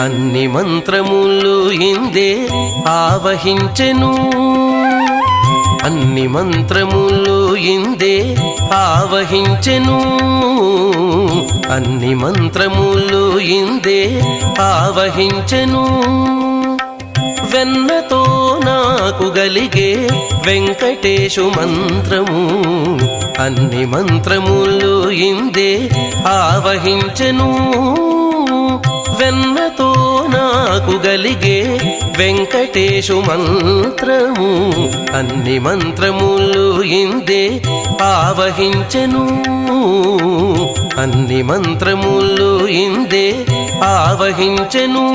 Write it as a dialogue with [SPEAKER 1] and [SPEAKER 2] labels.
[SPEAKER 1] అన్ని మంత్రములు ఇందే ఆవహించెను, అన్ని మంత్రములు ఇందే ఆవహించెను, అన్ని మంత్రములు ఇందే ఆవహించెను. వెన్నతో నాకు గలిగే వెంకటేశు మంత్రము, అన్ని మంత్రములు ఇందే ఆవహించెను. వెన్నతో నాకు గలిగే వెంకటేశు మంత్రము, అన్ని మంత్రములు ఇందే ఆవహించెను, అన్ని మంత్రములు ఇందే ఆవహించెను.